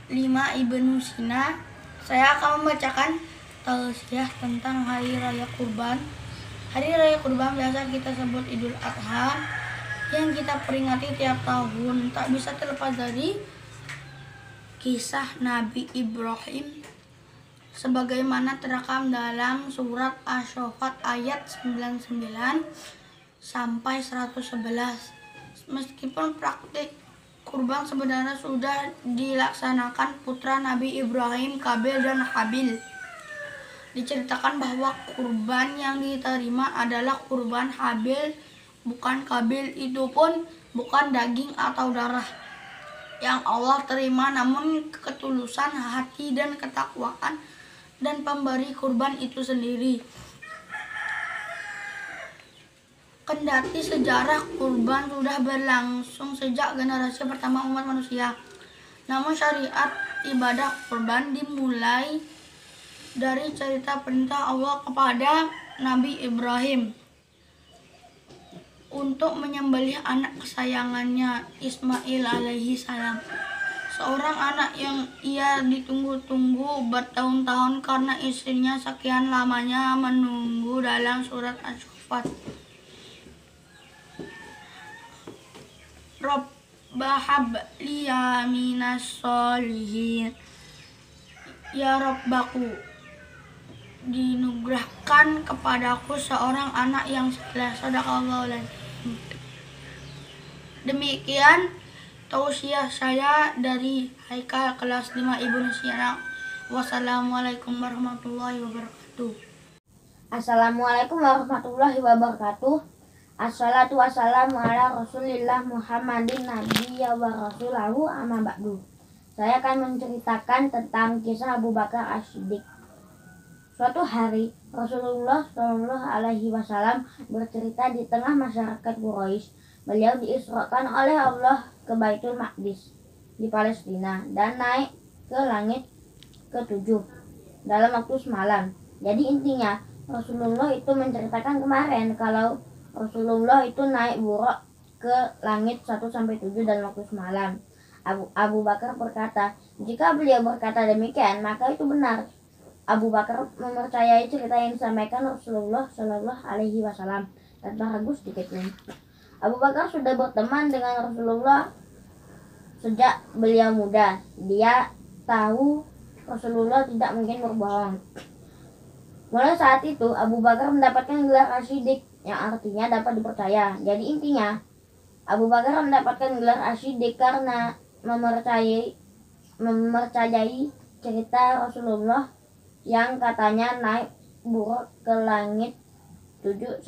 5 Ibnu Sina. Saya akan membacakan tausiah tentang Hari Raya Kurban. Hari Raya Kurban biasa kita sebut Idul Adha, yang kita peringati tiap tahun. Tak bisa terlepas dari kisah Nabi Ibrahim sebagaimana terekam dalam surat Asy-Syaffat ayat 99 sampai 111. Meskipun praktik kurban sebenarnya sudah dilaksanakan putra Nabi Ibrahim, Kabil dan Habil, diceritakan bahwa kurban yang diterima adalah kurban Habil, bukan Kabil. Itu pun bukan daging atau darah yang Allah terima, namun ketulusan hati dan ketakwaan dan pemberi kurban itu sendiri. Kendati sejarah kurban sudah berlangsung sejak generasi pertama umat manusia, namun syariat ibadah kurban dimulai dari cerita perintah Allah kepada Nabi Ibrahim untuk menyembelih anak kesayangannya, Ismail alaihi salam. Seorang anak yang ia ditunggu-tunggu bertahun-tahun karena istrinya sekian lamanya menunggu. Dalam surat Asy-Syaffat, Rabbana hab liya minas sholihin, ya Rabbaku, dinugerahkan kepadaku seorang anak yang saleh. Shadaqallahu alazim. Demikian tausiah saya dari Haikal kelas 5 Ibnu Sina. Wassalamualaikum warahmatullahi wabarakatuh. Assalamualaikum warahmatullahi wabarakatuh. Assalatu wassalamu ala Rasulillah Muhammadin nabiyya wa rasulahu amma ba'du. Saya akan menceritakan tentang kisah Abu Bakar As-Siddiq. Suatu hari Rasulullah Shallallahu Alaihi Wasallam bercerita di tengah masyarakat Quraisy. Beliau diisrakan oleh Allah ke Baitul Maqdis di Palestina dan naik ke langit ke-7 dalam waktu semalam. Jadi intinya Rasulullah itu menceritakan kemarin kalau Rasulullah itu naik buraq ke langit 1-7 dalam waktu semalam. Abu Bakar berkata, jika beliau berkata demikian maka itu benar. Abu Bakar mempercayai cerita yang disampaikan Rasulullah Shallallahu Alaihi Wasallam tanpa ragu sedikit pun. Abu Bakar sudah berteman dengan Rasulullah sejak beliau muda. Dia tahu Rasulullah tidak mungkin berbohong. Mulai saat itu Abu Bakar mendapatkan gelar As-Siddiq yang artinya dapat dipercaya. Jadi intinya Abu Bakar mendapatkan gelar As-Siddiq karena mempercayai cerita Rasulullah yang katanya naik buraq ke langit 1-7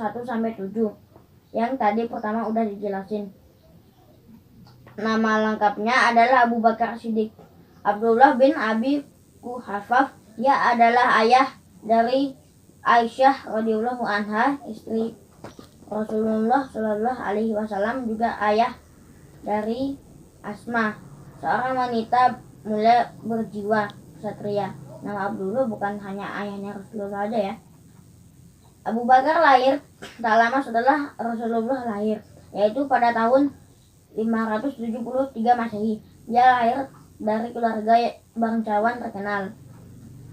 yang tadi pertama udah dijelasin. Nama lengkapnya adalah Abu Bakar Siddiq Abdullah bin Abi Quhafah. Ia adalah ayah dari Aisyah radhiyallahu anha, istri Rasulullah Shallallahu Alaihi Wasallam, juga ayah dari Asma, seorang wanita mulia berjiwa ksatria. Nama Abdullah bukan hanya ayahnya Rasulullah saja ya. Abu Bakar lahir tak lama setelah Rasulullah lahir, yaitu pada tahun 573 Masehi. Dia lahir dari keluarga bangsawan terkenal.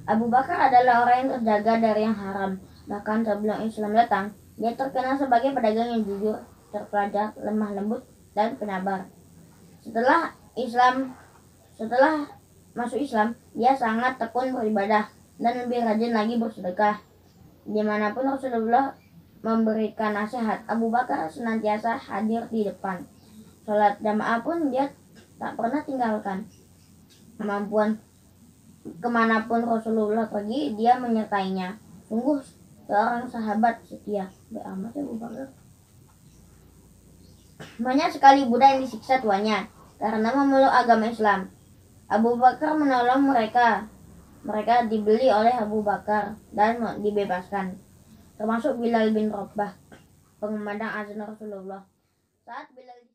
Abu Bakar adalah orang yang terjaga dari yang haram. Bahkan sebelum Islam datang, dia terkenal sebagai pedagang yang jujur, terpelajar, lemah lembut, dan penyabar. Setelah masuk Islam, dia sangat tekun beribadah dan lebih rajin lagi bersedekah. Dimanapun Rasulullah memberikan nasihat, Abu Bakar senantiasa hadir di depan. Sholat jamaah pun dia tak pernah tinggalkan. Kemanapun Rasulullah pergi, dia menyertainya. Sungguh seorang sahabat setia. Amat ya Abu Bakar. Banyak sekali budak yang disiksa tuannya karena memeluk agama Islam. Abu Bakar menolong mereka. Mereka dibeli oleh Abu Bakar dan dibebaskan, termasuk Bilal bin Rabah, pengemandang azan Rasulullah. Saat Bilal